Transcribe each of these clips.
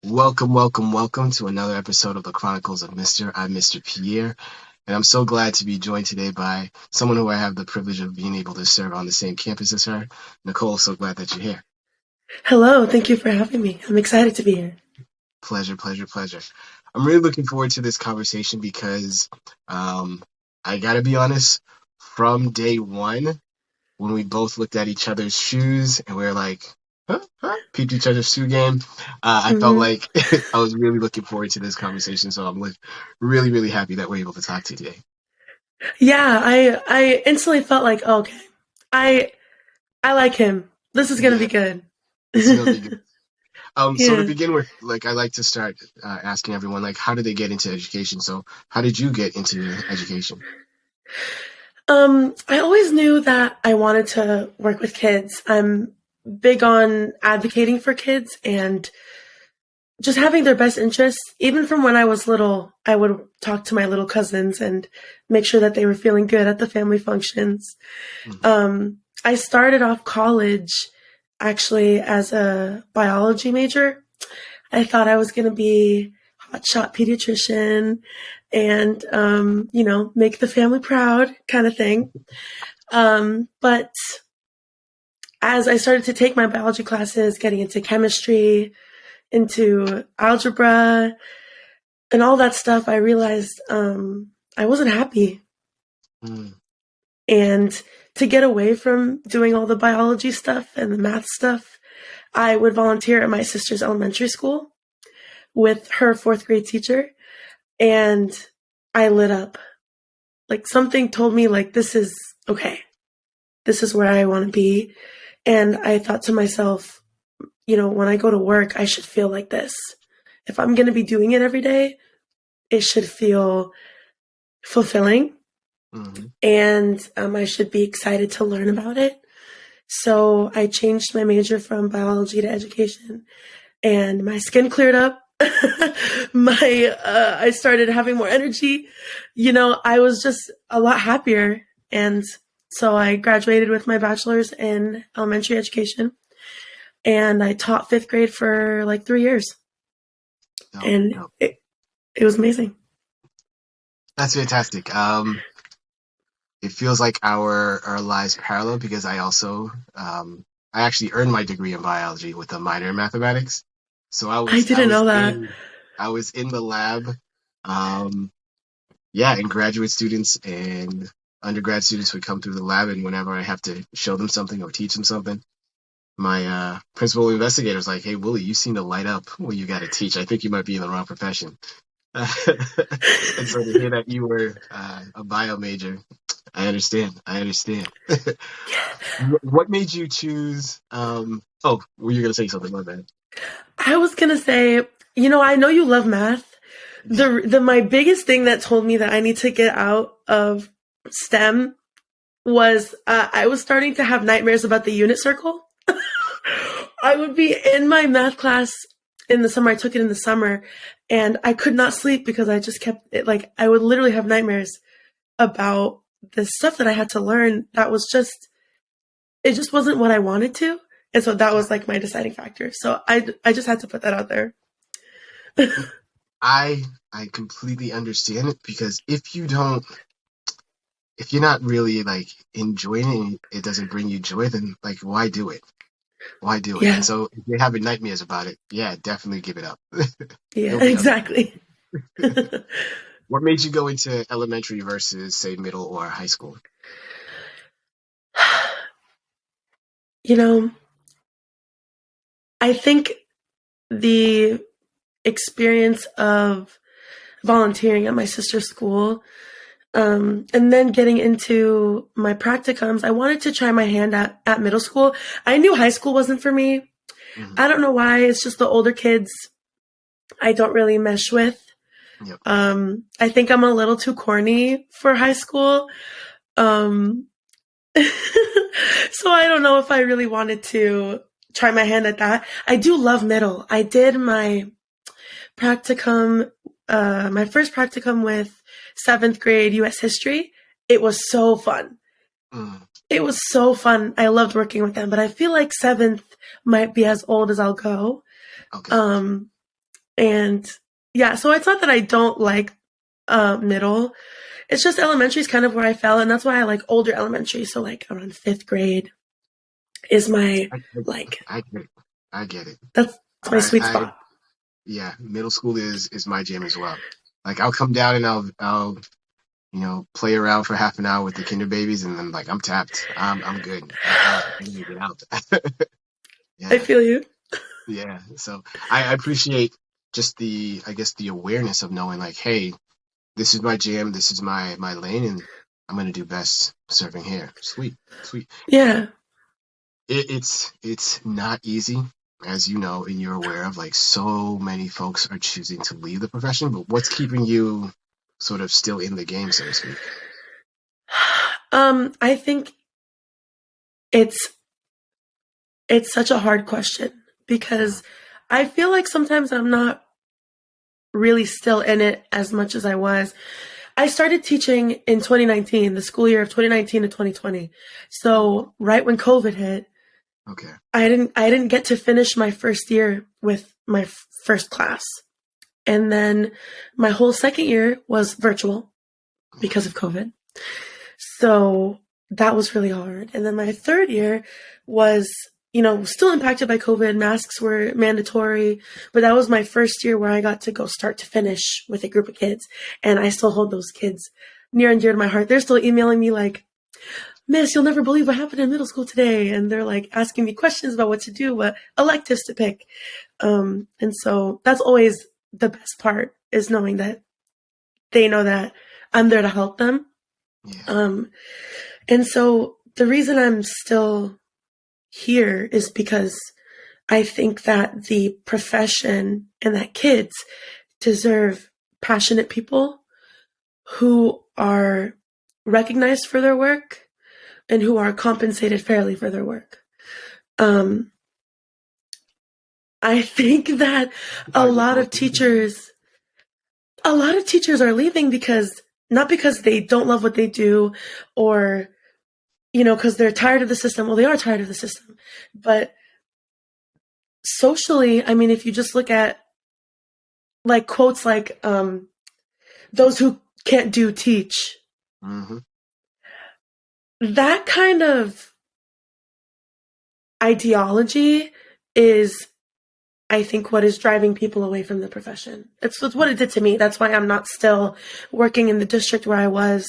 Welcome to another episode of the Chronicles of Mister I, Mr. Pierre. And I'm so glad to be joined today by someone who I have the privilege of being able to serve on the same campus as her. Nicole, so glad that you're here. Hello, thank you for having me. I'm excited to be here. Pleasure. I'm really looking forward to this conversation because I gotta be honest, from day one, when we both looked at each other's shoes and we were like, peeped each other's shoe game. I felt hmm like I was really looking forward to this conversation. So I'm like really happy that we're able to talk today. Yeah, I instantly felt like, okay, I I like him. This is gonna be Yeah, good. this is gonna be good. So to Yeah. begin with, like I like to start asking everyone, like, how did they get into education? So how did you get into education? I always knew that I wanted to work with kids. I'm big on advocating for kids and just having their best interests. Even from when I was little, I would talk to my little cousins and make sure that they were feeling good at the family functions. Mhm. I started off college actually as a biology major. I thought I was going to be hotshot pediatrician and, make the family proud kind of thing. But as I started to take my biology classes, getting into chemistry, into algebra, and all that stuff, I realized I wasn't happy. Mm. And to get away from doing all the biology stuff and the math stuff, I would volunteer at my sister's elementary school with her fourth grade teacher. And I lit up. Like something told me, like, this is okay. This is where I want to be. And I thought to myself, when I go to work, I should feel like this. If I'm going to be doing it every day, it should feel fulfilling Mhm. and I should be excited to learn about it. So I changed my major from biology to education, and my skin cleared up. I started having more energy. I was just a lot happier, and so I graduated with my bachelor's in elementary education, and I taught fifth grade for like 3 years, No, and no, it was amazing. that's fantastic. It feels like our lives parallel because I actually earned my degree in biology with a minor in mathematics. So I I was I didn't was know that. in I was in the lab, um, yeah, and graduate students and undergrad students would come through the lab, and whenever I have to show them something or teach them something, my principal investigator was like, "Hey, Willie, you seem to light up when you got to teach. I think you might be in the wrong profession." And so to hear that you were a bio major, I understand. What made you choose? Oh, were you gonna say something? My bad. I was gonna say, I know you love math. Yeah. The my biggest thing that told me that I need to get out of STEM was I was starting to have nightmares about the unit circle. I would be in my math class in the summer. I took it in the summer, and I could not sleep because I just kept it like I would literally have nightmares about the stuff that I had to learn. That was just it just wasn't what I wanted to, and so that was like my deciding factor. So I just had to put that out there. I completely understand it because if you're not really like enjoying it, it doesn't bring you joy, then like why do it? Why do it? And Yeah, so if you're having nightmares about it, yeah, definitely give it up. yeah, It'll be okay. exactly. What made you go into elementary versus say middle or high school? you know, I think the experience of volunteering at my sister's school, and then getting into my practicums, I wanted to try my hand at middle school. I knew high school wasn't for me. Hmm. I don't know why. It's just the older kids I don't really mesh with. Yep. I think I'm a little too corny for high school. Um, so I don't know if I really wanted to try my hand at that. I do love middle. I did practicum, my first practicum with seventh grade US history. It was so fun. Mm, It was so fun. I loved working with them, but I feel like seventh might be as old as I'll go. okay. Um, And yeah, so it's not that I don't like middle. It's just elementary is kind of where I fell, and that's why I like older elementary. So like around fifth grade is my I, like I get it. I get it. that's my sweet I spot. yeah, middle school is my jam as well. Like I'll come down and I'll play around for half an hour with the kinder babies, and then like I'm tapped. I'm good. I need to get out. I Yeah, feel you. yeah. So I appreciate just I guess the awareness of knowing like, hey, this is my jam, this is my lane, and I'm gonna do best serving here. Sweet, sweet. Yeah. It's not easy, as you know, and you're aware of. Like so many folks are choosing to leave the profession, but what's keeping you sort of still in the game, so to speak? I think it's it's such a hard question Uh, because I feel like sometimes I'm not really still in it as much as I was. I started teaching in 2019, the school year of 2019 to 2020. oh, So right when COVID hit, okay. I didn't get to finish my first year with my first class. And then my whole second year was virtual because of COVID. So that was really hard. And then my third year was, still impacted by COVID. Masks were mandatory, but that was my first year where I got to go start to finish with a group of kids. And I still hold those kids near and dear to my heart. They're still emailing me like, Miss, you'll never believe what happened in middle school today. And they're like asking me questions about what to do, what electives to pick. And so that's always the best part is knowing that they know that I'm there to help them. Yeah. Um, and so the reason I'm still here is because I think that the profession and that kids deserve passionate people who are recognized for their work and who are compensated fairly for their work. Um, I think that a About your lot growth. of teachers, a lot of teachers are leaving because not because they don't love what they do or because they're tired of the system. Well, they are tired of the system, but socially, I mean, if you just look at like quotes like those who can't do teach, Hmm. that kind of ideology is, I think, what is driving people away from the profession. It's what it did to me. That's why I'm not still working in the district where I was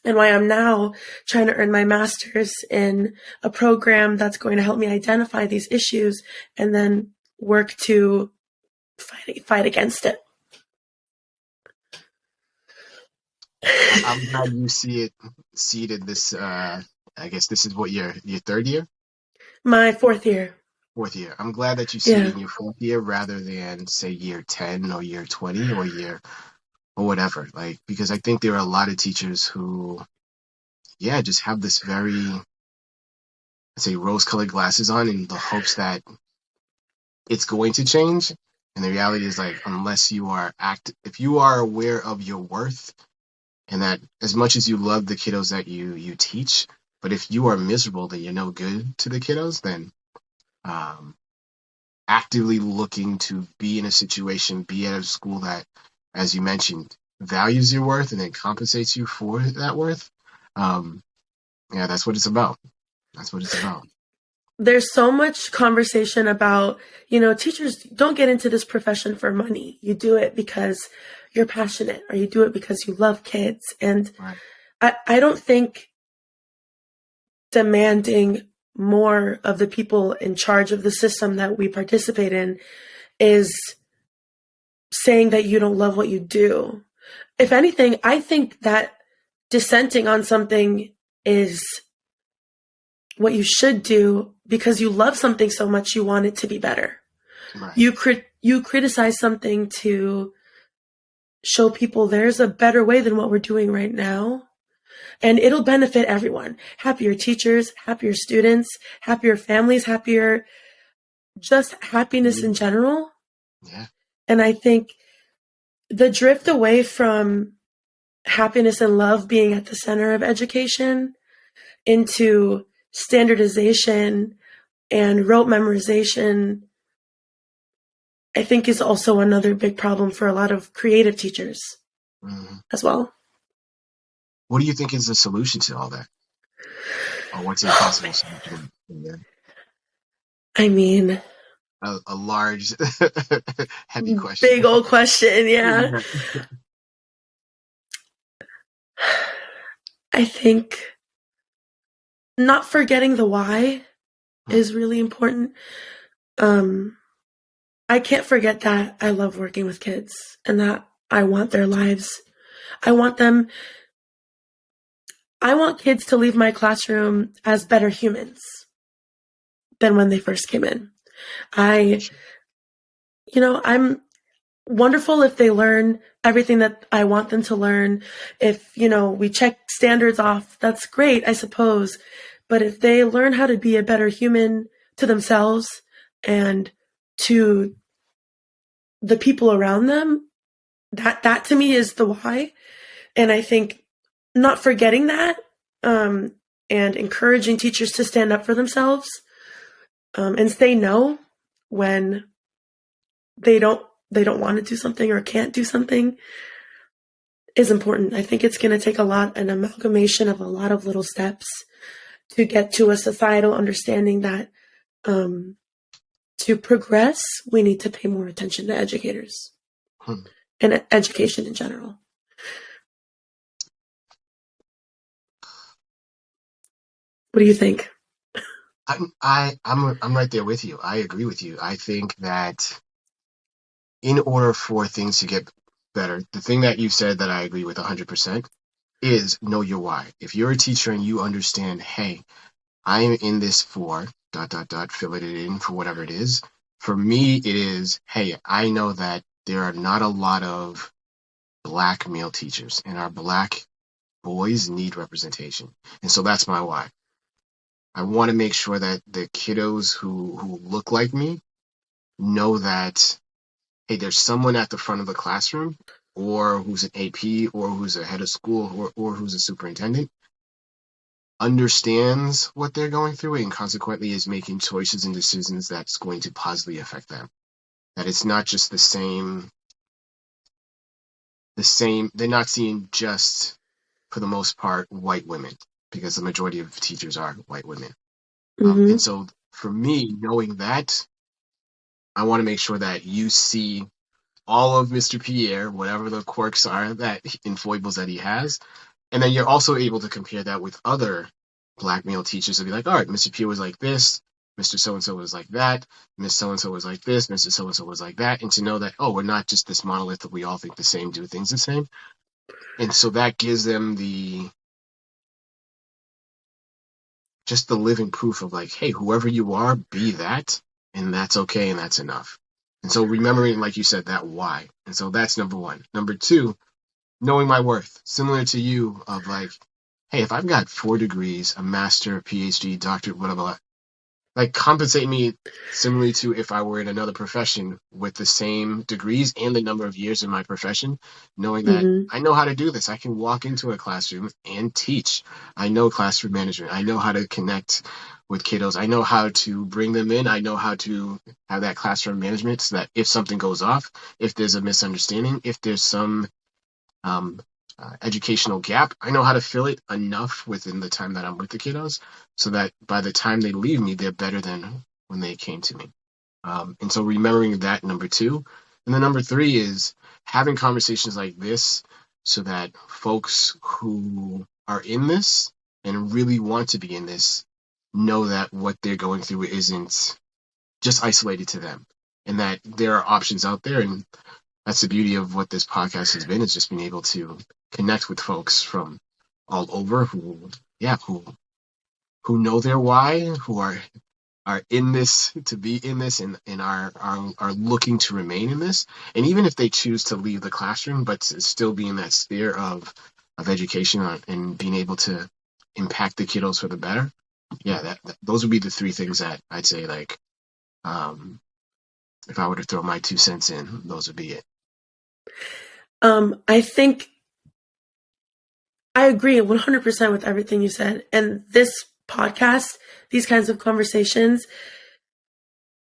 and why I'm now trying to earn my master's in a program that's going to help me identify these issues and then work to fight against it. I'm glad you see it in this. I guess this is what your third year, My fourth year. fourth year. I'm glad that you see it Yeah. in your fourth year rather than say year 10 or year 20 or year or whatever. Like because I think there are a lot of teachers who, yeah, just have this very, I say, rose-colored glasses on in the hopes that it's going to change. And the reality is like unless you are if you are aware of your worth and that as much as you love the kiddos that you teach, but if you are miserable that you're no good to the kiddos, then um, actively looking to be in a situation, be at a school that, as you mentioned, values your worth and then compensates you for that worth. Um, yeah, that's what it's about. That's what it's about. There's so much conversation about, teachers don't get into this profession for money. You do it because you're passionate or you do it because you love kids. And Right. I don't think demanding more of the people in charge of the system that we participate in is saying that you don't love what you do. If anything, I think that dissenting on something is what you should do because you love something so much you want it to be better. Right. You criticize something to show people there's a better way than what we're doing right now, and it'll benefit everyone. Happier teachers, happier students, happier families, happier just happiness in general. Yeah. And I think the drift away from happiness and love being at the center of education into standardization and rote memorization I think is also another big problem for a lot of creative teachers Mhm. as well. What do you think is the solution to all that? Or what's a Oh, possible solution? Yeah. I mean, A large, heavy question. big old question, yeah. Yeah. I think not forgetting the why Hmm. is really important. Um, I can't forget that I love working with kids and that I want their lives. I want them, I want kids to leave my classroom as better humans than when they first came in. I, I'm wonderful if they learn everything that I want them to learn. If, we check standards off, that's great, I suppose. But if they learn how to be a better human to themselves and to the people around them, that to me is the why. And I think not forgetting that, um, and encouraging teachers to stand up for themselves, and say no when they don't want to do something or can't do something is important. I think it's going to take an amalgamation of a lot of little steps to get to a societal understanding that, to progress, we need to pay more attention to educators Hmm. and education in general. What do you think? I'm right there with you. I agree with you. I think that in order for things to get better, the thing that you said that I agree with 100% is know your why. If you're a teacher and you understand, hey, I am in this for dot dot dot, fill it in for whatever it is. For me, it is, hey, I know that there are not a lot of black male teachers, and our black boys need representation. And so that's my why. I want to make sure that the kiddos who look like me know that, hey, there's someone at the front of the classroom, or who's an AP, or who's a head of school, or who's a superintendent, understands what they're going through and consequently is making choices and decisions that's going to positively affect them. That it's not just the same, they're not seeing just, for the most part, white women, because the majority of teachers are white women. And Mm-hmm. so for me, knowing that, I want to make sure that you see all of Mr. Pierre, whatever the quirks are that and foibles that he has, and then you're also able to compare that with other black male teachers and be like, all right, Mr. Pierre was like this, Mr. So and so was like that, Miss So and so was like this, Mr. So and so was like that, and to know that, oh, we're not just this monolith that we all think the same, do things the same, and so that gives them the just the living proof of like, hey, whoever you are, be that, and that's okay, and that's enough. And so remembering, like you said, that why. And so that's number one. Number two, knowing my worth, similar to you, of like, hey, if I've got 4 degrees, a master, PhD, doctorate, whatever, like compensate me similarly to if I were in another profession with the same degrees and the number of years in my profession, knowing that Mm-hmm. I know how to do this. I can walk into a classroom and teach. I know classroom management. I know how to connect with kiddos. I know how to bring them in. I know how to have that classroom management so that if something goes off, if there's a misunderstanding, if there's some um, educational gap, I know how to fill it enough within the time that I'm with the kiddos so that by the time they leave me, they're better than when they came to me. And so remembering that, number two. And then number three is having conversations like this so that folks who are in this and really want to be in this know that what they're going through isn't just isolated to them and that there are options out there. And that's the beauty of what this podcast has been, is just being able to connect with folks from all over who know their why, who are in this to be in this, and are looking to remain in this. And even if they choose to leave the classroom, but to still be in that sphere of education and being able to impact the kiddos for the better. Yeah, those would be the three things that I'd say, like, um, if I were to throw my 2 cents in, those would be it. I think I agree 100% with everything you said. And this podcast, these kinds of conversations,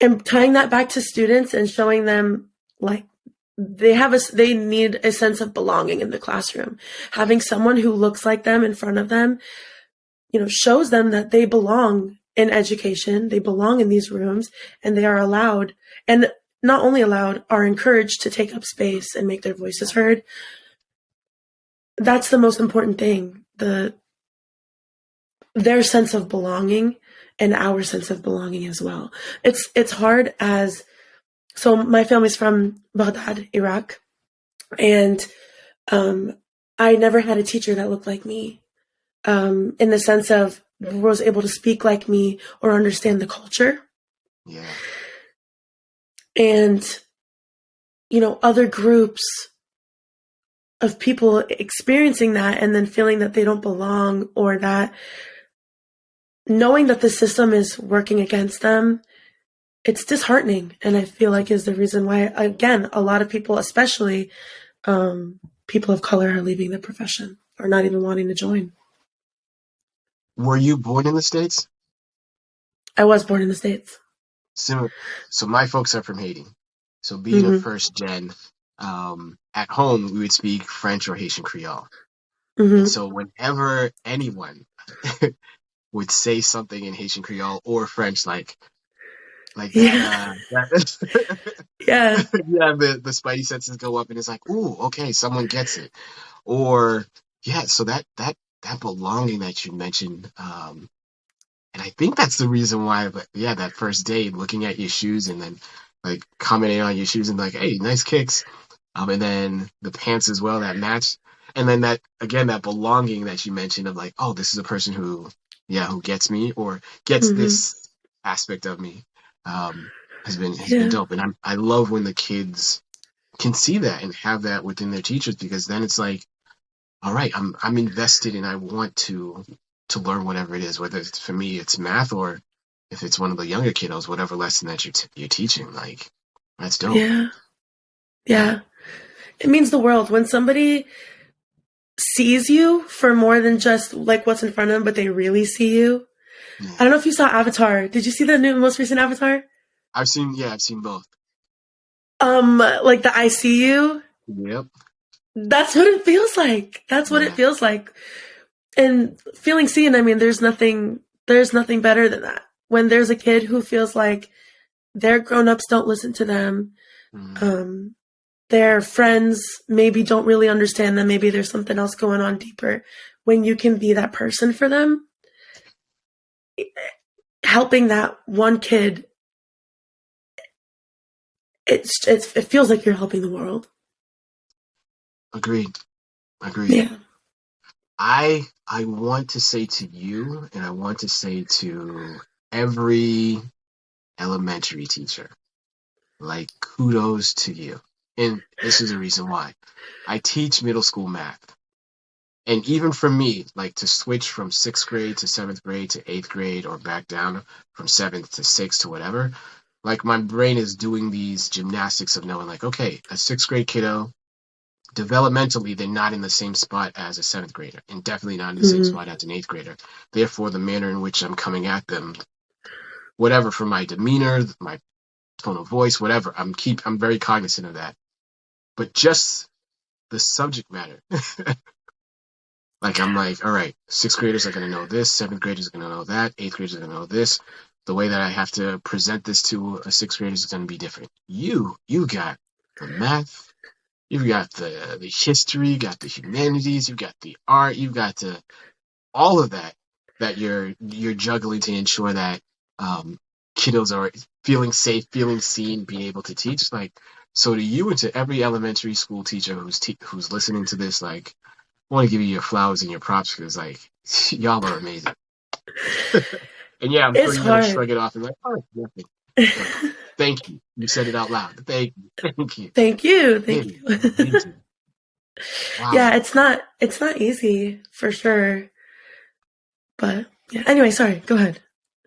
And tying that back to students and showing them like they need a sense of belonging in the classroom. Having someone who looks like them in front of them, shows them that they belong in education, they belong in these rooms, and they are allowed, and not only allowed, are encouraged to take up space and make their voices heard. That's the most important thing. Their sense of belonging and our sense of belonging as well. It's hard so my family's from Baghdad, Iraq, and I never had a teacher that looked like me, in the sense of was able to speak like me or understand the culture. Yeah. And, other groups of people experiencing that and then feeling that they don't belong, or that knowing that the system is working against them, it's disheartening. And I feel like is the reason why, again, a lot of people, especially people of color, are leaving the profession or not even wanting to join. Were you born in the States? I was born in the States. So my folks are from Haiti. So being a Mm-hmm. first gen, at home we would speak French or Haitian Creole. And Mm-hmm. so whenever anyone would say something in Haitian Creole or French, like that, Yeah. that Yeah. yeah, the spidey senses go up and it's like, ooh, okay, someone gets it. Or yeah, so that belonging that you mentioned, and I think that's the reason why, but yeah, that first day, looking at your shoes and then like commenting on your shoes and like, hey, nice kicks. And then the pants as well that match. And then that again, that belonging that you mentioned of like, oh, this is a person who, yeah, who gets me or gets Mm-hmm. this aspect of me, um, has been Yeah. dope. And I love when the kids can see that and have that within their teachers, because then it's like, all right, I'm invested and I want to learn whatever it is, whether it's for me it's math or if it's one of the younger kiddos, whatever lesson that you're teaching. Like that's dope. Yeah. Yeah. Yeah. It means the world when somebody sees you for more than just like what's in front of them, but they really see you. I Yeah. don't know if you saw Avatar. Did you see the most recent Avatar? I've seen both. Like the I see you. Yep. That's what it feels like. That's what it Yeah. feels like. And feeling seen, I mean, there's nothing better than that. When there's a kid who feels like their grown-ups don't listen to them, Mm, um, their friends maybe don't really understand them, maybe there's something else going on deeper. When you can be that person for them, helping that one kid, it feels like you're helping the world. agreed. Agreed. Yeah. I want to say to you, and I want to say to every elementary teacher, like kudos to you. And this is the reason why. I teach middle school math. And even for me, like to switch from sixth grade to seventh grade to eighth grade or back down from seventh to sixth to whatever, like my brain is doing these gymnastics of knowing, like, okay, a sixth grade kiddo, developmentally, they're not in the same spot as a seventh grader, and definitely not in the same Mm-hmm. spot as an eighth grader. Therefore, the manner in which I'm coming at them, whatever, from my demeanor, my tone of voice, whatever, I'm very cognizant of that. But just the subject matter. Like I'm like, all right, sixth graders are going to know this, seventh graders are going to know that, eighth graders are going to know this. The way that I have to present this to a sixth grader is going to be different. You got the math, you've got the history, you got the humanities, you've got the art, you've got all of that you're juggling to ensure that kiddos are feeling safe, feeling seen, being able to teach. Like so, to you and to every elementary school teacher who's listening to this, like I want to give you your flowers and your props because like y'all are amazing. And yeah, I'm sure It's you're gonna hard. shrug it off and like, oh, nothing. But thank you. You said it out loud. Thank you. Thank you. Thank you. It Thank is you. amazing. Wow. Yeah, it's not easy for sure. But yeah. Anyway, sorry. Go ahead.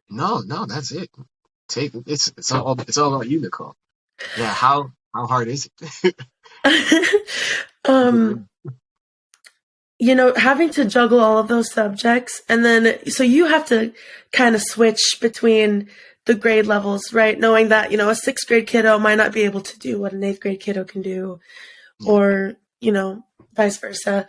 No, no, that's it. Take it's all about you, Nicole. Yeah, how hard is it? um, having to juggle all of those subjects, and then so you have to kind of switch between the grade levels, right? Knowing that, you know, a sixth grade kiddo might not be able to do what an eighth grade kiddo can do, Yeah. or, you know, vice versa.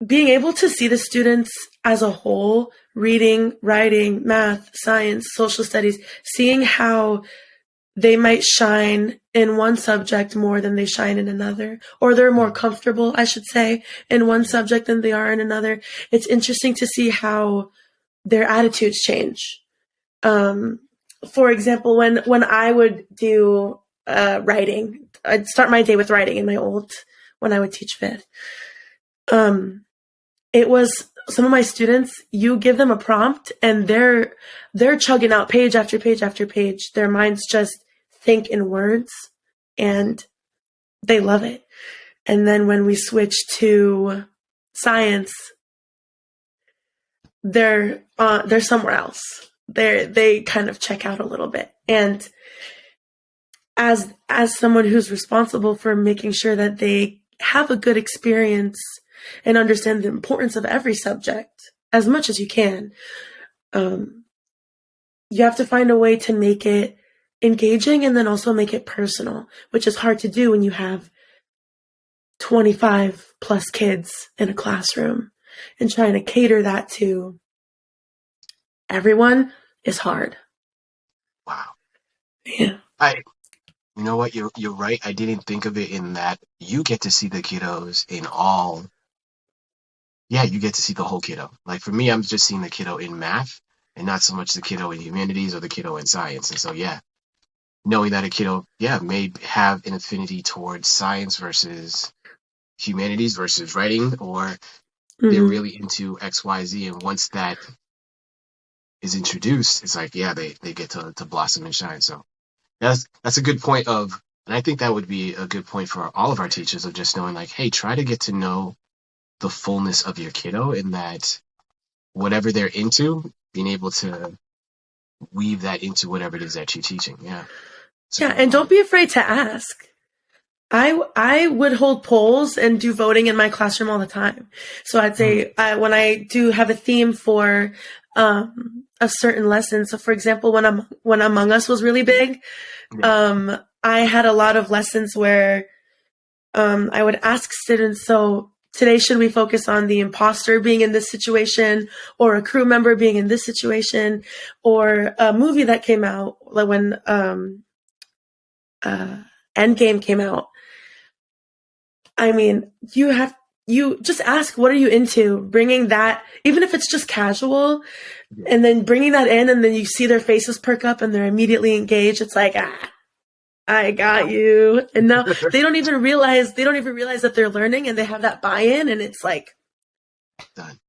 Being able to see the students as a whole, reading, writing, math, science, social studies, seeing how they might shine in one subject more than they shine in another, or they're more comfortable, I should say, in one subject than they are in another. It's interesting to see how their attitudes change. For example, when I would do writing, I'd start my day with writing in my when I would teach fifth. It was some of my students, you give them a prompt and they're chugging out page after page after page. Their minds just think in words and they love it. And then when we switch to science, they're somewhere else. They kind of check out a little bit. And as someone who's responsible for making sure that they have a good experience and understand the importance of every subject as much as you can, you have to find a way to make it engaging and then also make it personal, which is hard to do when you have 25 plus kids in a classroom, and trying to cater that to everyone is hard. Wow. Yeah. You know what? You're right. I didn't think of it in that you get to see the kiddos in all. Yeah, you get to see the whole kiddo. Like for me, I'm just seeing the kiddo in math and not so much the kiddo in humanities or the kiddo in science. And so, yeah, knowing that a kiddo, yeah, may have an affinity towards science versus humanities versus writing, or they're really into X, Y, Z. And once that is introduced, it's like, yeah, they get to blossom and shine. So that's a good point and I think that would be a good point for all of our teachers of just knowing like, hey, try to get to know the fullness of your kiddo in that whatever they're into, being able to weave that into whatever it is that you're teaching. Yeah. Yeah, and don't be afraid to ask. I would hold polls and do voting in my classroom all the time. So I'd say when I do have a theme for a certain lesson. So for example, when Among Us was really big, I had a lot of lessons where I would ask students, so today should we focus on the imposter being in this situation, or a crew member being in this situation, or a movie that came out, like when Endgame came out. I mean, you just ask, what are you into? Bringing that, even if it's just casual, and then bringing that in, and then you see their faces perk up and they're immediately engaged. It's like, I got you. And now they don't even realize that they're learning, and they have that buy-in, and it's like, done.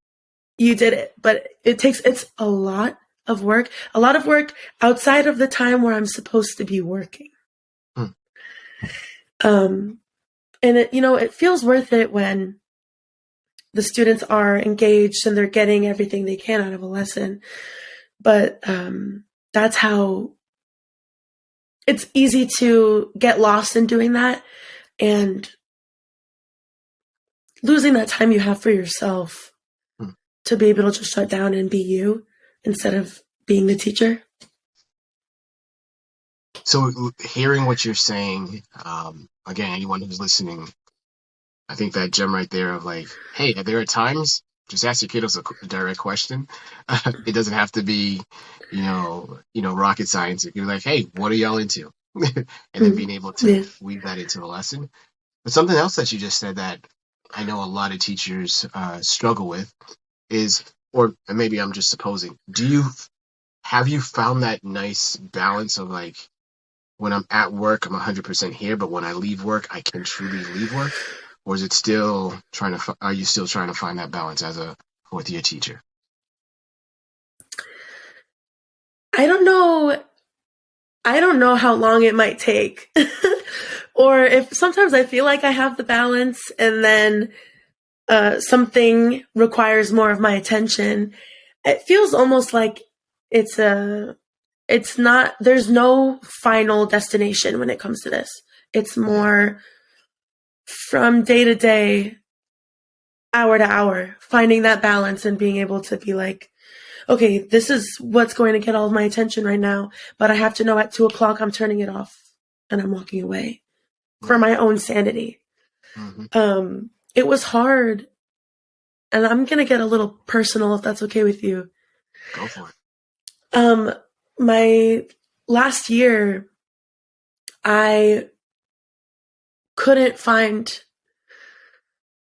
You did it. But it's a lot of work outside of the time where I'm supposed to be working. And it feels worth it when the students are engaged and they're getting everything they can out of a lesson. But that's how it's easy to get lost in doing that and losing that time you have for yourself to be able to just shut down and be you instead of being the teacher. So hearing what you're saying, again, anyone who's listening, I think that gem right there of like, hey, there are times, just ask your kiddos a direct question. It doesn't have to be, rocket science. You're like, hey, what are y'all into? And then being able to weave that into a lesson. But something else that you just said that I know a lot of teachers struggle with is, or maybe I'm just supposing, have you found that nice balance of like, when I'm at work, I'm 100% here, but when I leave work, I can truly leave work? Or is it still are you still trying to find that balance as a fourth year teacher? I don't know how long it might take. Or if sometimes I feel like I have the balance and then something requires more of my attention. It feels almost like it's not, there's no final destination when it comes to this. It's more from day to day. hour to hour, finding that balance and being able to be like, okay, this is what's going to get all of my attention right now, but I have to know at 2:00 I'm turning it off and I'm walking away for Right. my own sanity. Hmm. It was hard, and I'm going to get a little personal if that's okay with you. Go for it. My last year, I couldn't find,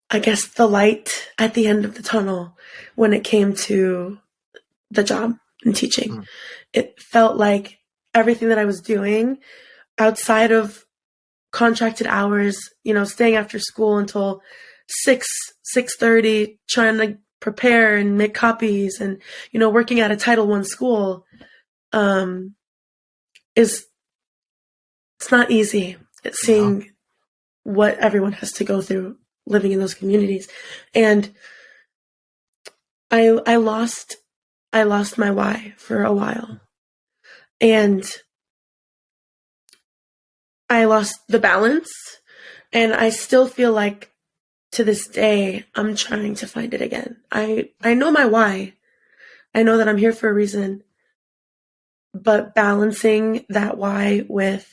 I guess, the light at the end of the tunnel when it came to the job and teaching. Mm. It felt like everything that I was doing outside of contracted hours, staying after school until 6:30, trying to prepare and make copies and, working at a Title I school, is it's not easy. It's No. seeing what everyone has to go through living in those communities. And I lost my why for a while. And I lost the balance, and I still feel like to this day I'm trying to find it again. I know my why. I know that I'm here for a reason, but balancing that why with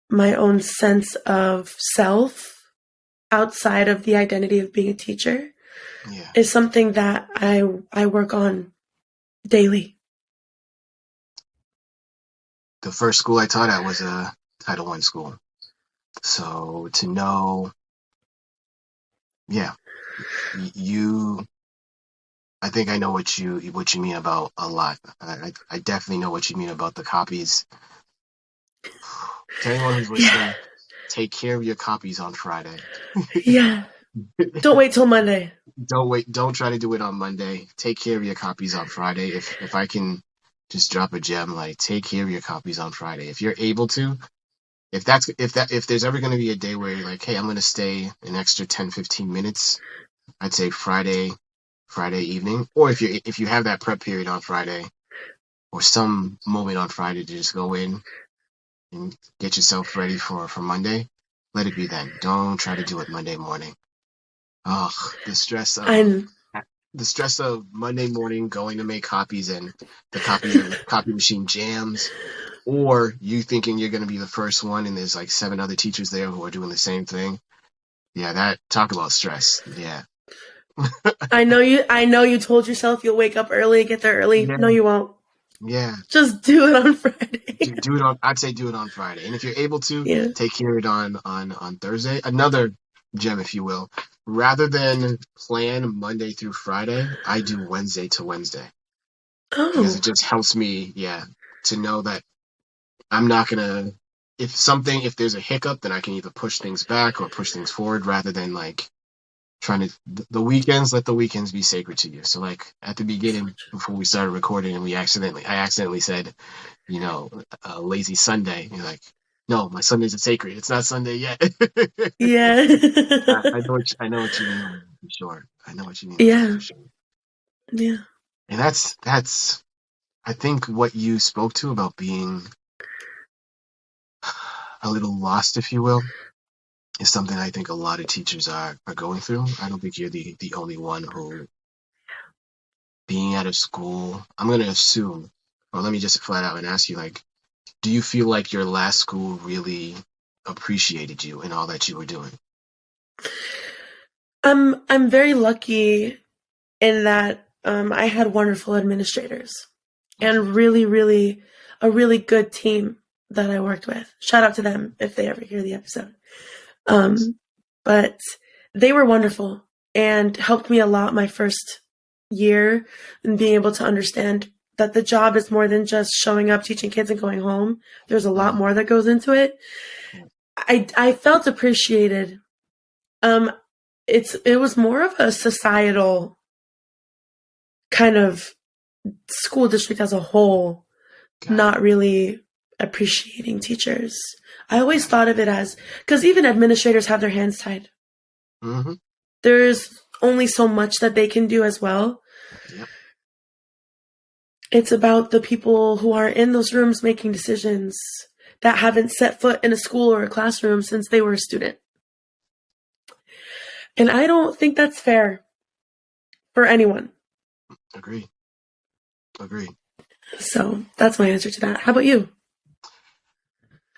my own sense of self outside of the identity of being a teacher Yeah. is something that I work on daily. The first school I taught at was a Title I school. So to know, yeah, you, I think I know what you mean about a lot. I definitely know what you mean about the copies. To anyone who's Yeah. listening, take care of your copies on Friday. Yeah. Don't wait till Monday. Don't wait. Don't try to do it on Monday. Take care of your copies on Friday. If I can just drop a gem, like take care of your copies on Friday. If you're able to, if there's ever going to be a day where you're like, hey, I'm going to stay an extra 10, 15 minutes, I'd say Friday evening. Or if you have that prep period on Friday or some moment on Friday to just go in and get yourself ready for Monday, let it be then. Don't try to do it Monday morning. Ugh, And the stress of Monday morning going to make copies and the copy machine jams, or you thinking you're going to be the first one and there's like 7 other teachers there who are doing the same thing. Yeah, that talk about stress. Yeah. I know you told yourself you'll wake up early, get there early. Yeah. No, you won't. Yeah. Just do it on Friday. Do it on. I'd say do it on Friday, and if you're able to, Yeah. take care of it on Thursday. Another gem, if you will. Rather than plan Monday through Friday, I do Wednesday to Wednesday because Oh. it just helps me, yeah, to know that I'm not gonna. If there's a hiccup, then I can either push things back or push things forward rather than like trying to the weekends. Let the weekends be sacred to you. So like at the beginning, before we started recording, and I accidentally said, lazy Sunday. You're like, no, my Sundays are sacred. It's not Sunday yet. Yeah. I know what you mean by that for sure. I know what you mean by that Yeah. for sure. Yeah. And that's I think what you spoke to about being a little lost, if you will, is something I think a lot of teachers are going through. I don't think you're the only one who being at a school, I'm gonna assume, or let me just flat out and ask you, like, do you feel like your last school really appreciated you and all that you were doing? I'm very lucky in that I had wonderful administrators Okay. and really a really good team that I worked with. Shout out to them if they ever hear the episode. Nice. But they were wonderful and helped me a lot my first year in being able to understand that the job is more than just showing up, teaching kids, and going home. There's a lot Mm-hmm. more that goes into it. I felt appreciated. Um, it was more of a societal kind of school district as a whole, Got it. not really appreciating teachers. I always thought of it as, because even administrators have their hands tied. Mm-hmm. There's only so much that they can do as well. Yep. It's about the people who are in those rooms making decisions that haven't set foot in a school or a classroom since they were a student. And I don't think that's fair for anyone. Agree. Agree. So that's my answer to that. How about you?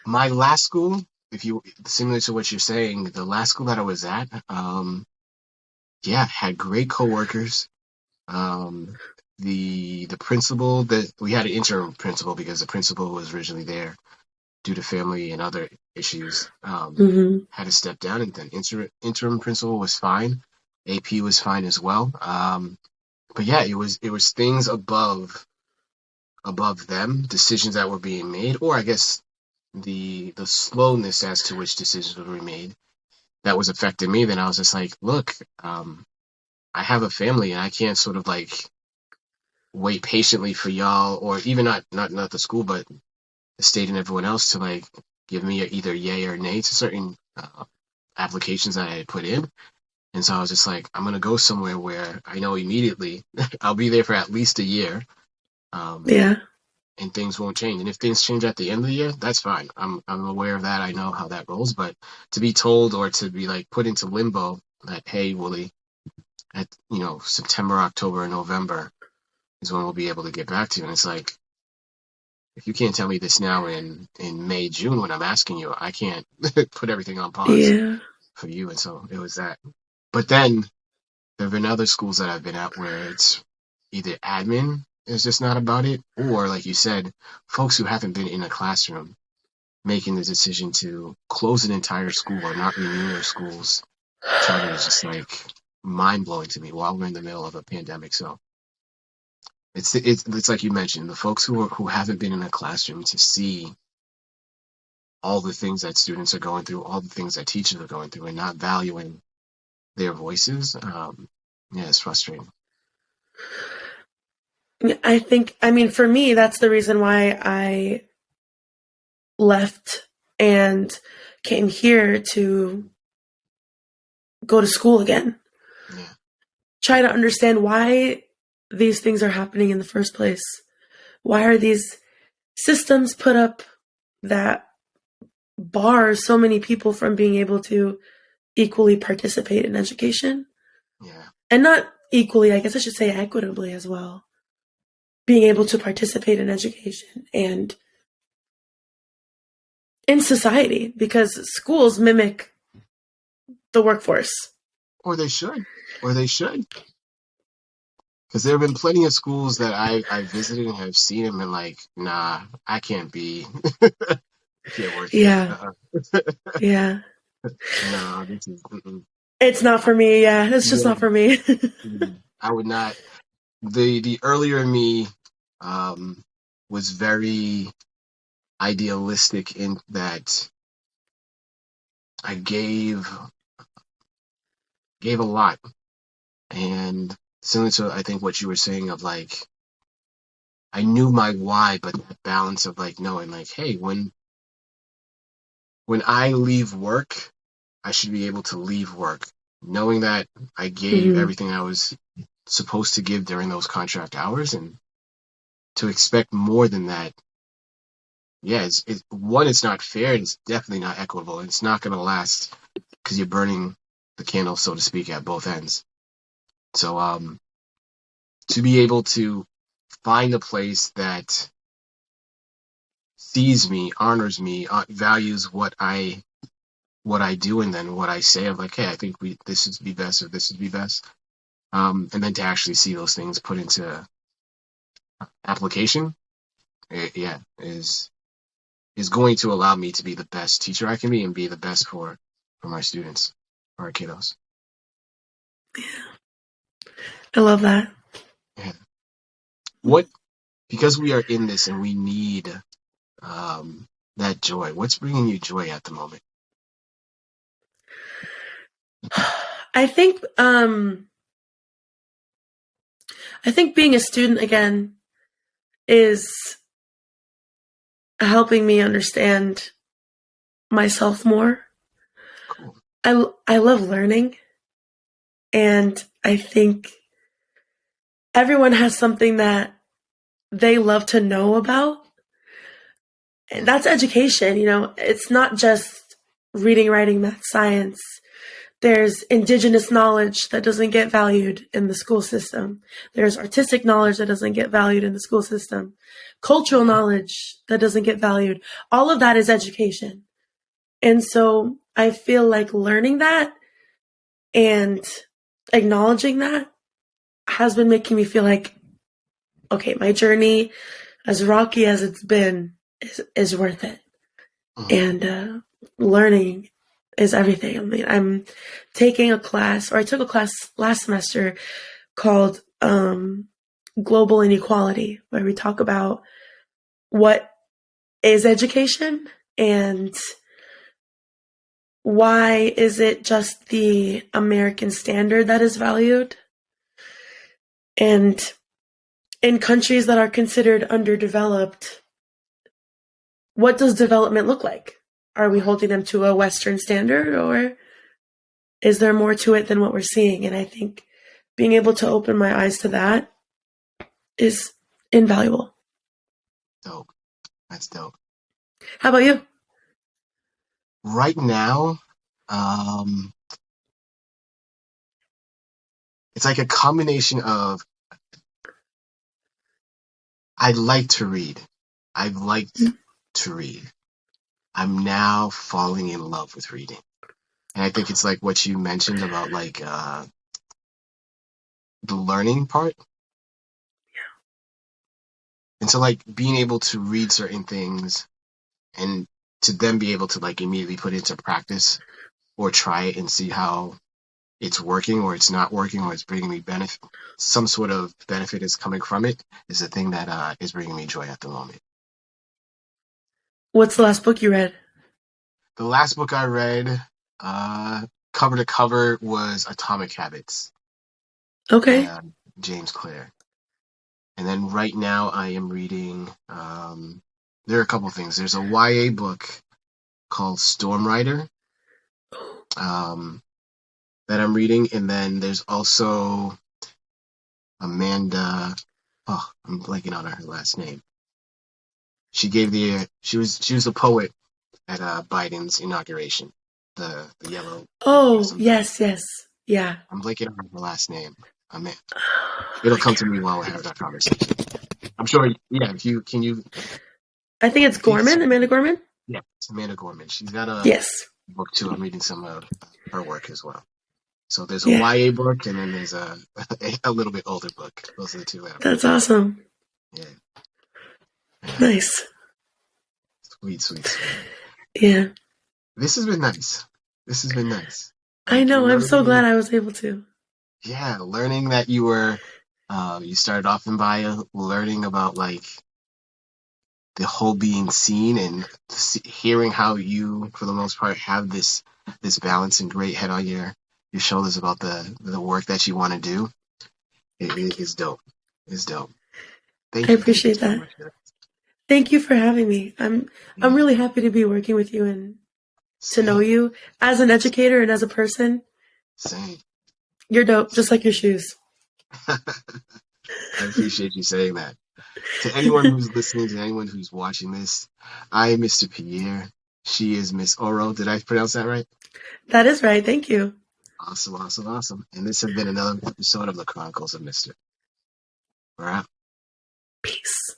My last school, if you similar to what you're saying, the last school that I was at, yeah, had great coworkers. Um, the principal that we had an interim principal because the principal was originally there due to family and other issues. Mm-hmm. Had to step down, and then interim principal was fine. AP was fine as well. But yeah, it was things above them, decisions that were being made, or I guess the slowness as to which decisions were made that was affecting me. Then I was just like, look, I have a family and I can't sort of like wait patiently for y'all, or even not the school, but the state and everyone else to like give me either yay or nay to certain applications that I had put in. And so I was just like, I'm gonna go somewhere where I know immediately I'll be there for at least a year, um, Yeah. and things won't change. And if things change at the end of the year, that's fine. I'm aware of that. I know how that rolls. But to be told or to be like put into limbo that, hey, Willie, at September, October, and November is when we'll be able to get back to you. And it's like, if you can't tell me this now in May, June when I'm asking you, I can't put everything on pause Yeah. for you. And so it was that. But then there have been other schools that I've been at where it's either admin is just not about it, or like you said, folks who haven't been in a classroom making the decision to close an entire school or not renew their schools charter is just like mind blowing to me while we're in the middle of a pandemic. So it's like you mentioned, the folks who haven't been in a classroom to see all the things that students are going through, all the things that teachers are going through, and not valuing their voices. Yeah, it's frustrating. I mean, for me, that's the reason why I left and came here to go to school again. Yeah, Try to understand why these things are happening in the first place. Why are these systems put up that bar so many people from being able to equally participate in education? yeah. And not equally, I guess I should say equitably as well. Being able to participate in education and in society, because schools mimic the workforce. Or they should, or they should, because there have been plenty of schools that I visited and have seen and been like, nah, I can't be, I can't work here. Yeah, yeah. No, this is. Mm-mm. It's not I, for me. Yeah, it's just yeah, not for me. I would not. The earlier me um, was very idealistic in that I gave a lot, and similar to I think what you were saying of like I knew my why, but that balance of like knowing like, hey, when I leave work, I should be able to leave work, knowing that I gave Hmm. everything I was supposed to give during those contract hours, and to expect more than that. Yeah, it's not fair. It's definitely not equitable. It's not going to last because you're burning the candle, so to speak, at both ends. So, to be able to find a place that sees me, honors me, values what I do, and then what I say of like, hey, I think this would be best, or this would be best. And then to actually see those things put into application, yeah, is going to allow me to be the best teacher I can be and be the best for my students, for our kiddos. I love that. Yeah. What Because we are in this and we need um, that joy. What's bringing you joy at the moment? I think I think being a student again is helping me understand myself more. Cool. I love learning, and I think everyone has something that they love to know about. And Yeah. that's education, you know. It's not just reading, writing, math, science. There's indigenous knowledge that doesn't get valued in the school system. There's artistic knowledge that doesn't get valued in the school system. Cultural knowledge that doesn't get valued. All of that is education. And so I feel like learning that and acknowledging that has been making me feel like, okay, my journey, as rocky as it's been, is worth it. And learning is everything. I mean, I'm taking a class, or I took a class last semester called Global Inequality, where we talk about what is education and why is it just the American standard that is valued? And in countries that are considered underdeveloped, what does development look like? Are we holding them to a Western standard, or is there more to it than what we're seeing? And I think being able to open my eyes to that is invaluable. Dope. That's dope. How about you? Right now, it's like a combination of I like to read. I've liked to read. I'm now falling in love with reading. And I think it's like what you mentioned about like the learning part. And so like being able to read certain things and to then be able to like immediately put it into practice or try it and see how it's working or it's not working or it's bringing me benefit, some sort of benefit is coming from it is the thing that is bringing me joy at the moment. What's the last book you read? The last book I read, cover to cover, was Atomic Habits Okay. by James Clear. And then right now I am reading, there are a couple things. There's a YA book called Storm Rider that I'm reading. And then there's also Amanda, oh, I'm blanking on her last name. She was a poet at Biden's inauguration, the yellow. Oh, yes. Yeah. I'm blanking on her last name. It'll come to me while we have that conversation. I'm sure. Yeah, if you can you. I think it's Gorman, Amanda Gorman. Yeah, it's Amanda Gorman. She's got a Yes. book too. I'm reading some of her work as well. So there's a Yeah. YA book and then there's a little bit older book. Those are the two that I'm That's reading. awesome. Yeah. Nice. Sweet. Yeah. This has been nice. I know. I'm so glad I was able to. Yeah, learning that you were, you started off in bio, learning about like the whole being seen and hearing how you, for the most part, have this balance and great head on your shoulders about the work that you want to do. It is dope. It's dope. Thank I you. appreciate So that. much for that. Thank you for having me. I'm really happy to be working with you and to know you as an educator and as a person. Same. You're dope, just like your shoes. I appreciate you saying that. To anyone who's listening, to anyone who's watching this, I am Mr. Pierre. She is Miss Ouro. Did I pronounce that right? That is right. Thank you. Awesome. And this has been another episode of the Chronicles of Mister. We're out. Peace.